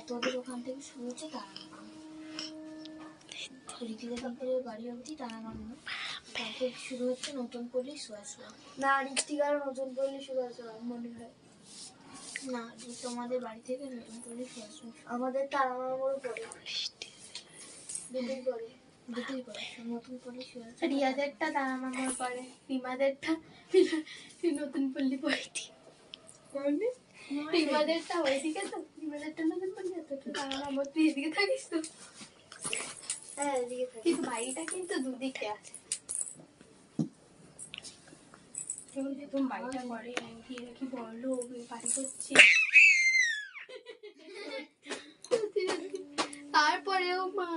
তোদের ওখান থেকে শুরু হচ্ছে ঋতিকাদের বাড়ি অবধি তারাগামন, তারপর শুরু হচ্ছে নতুন পল্লী সোয়া। না, ঋতিকার নতুন পল্লী সোয়া মনে হয় না, তোমাদের বাড়ি থেকে নতুন পল্লী সোয়া। আমাদের তারাগামন পরে, দুটোই পরে নতুন পল্লী সোয়া। রিয়াদেরটা তারাগামন পরে, রিমাদেরটা নতুন পল্লী পরে। রিমাদেরটা ওইদিকে তো, রিমাদেরটা নতুন পল্লী, তারাগামন তুই এদিকে থাকিস তো। হ্যাঁ, এদিকে থাকি, কিন্তু বাড়িটা কিন্তু দুদিকে আছে। তুমি বাড়িটা করে কি বললো বাড়ি করছি, তারপরেও মা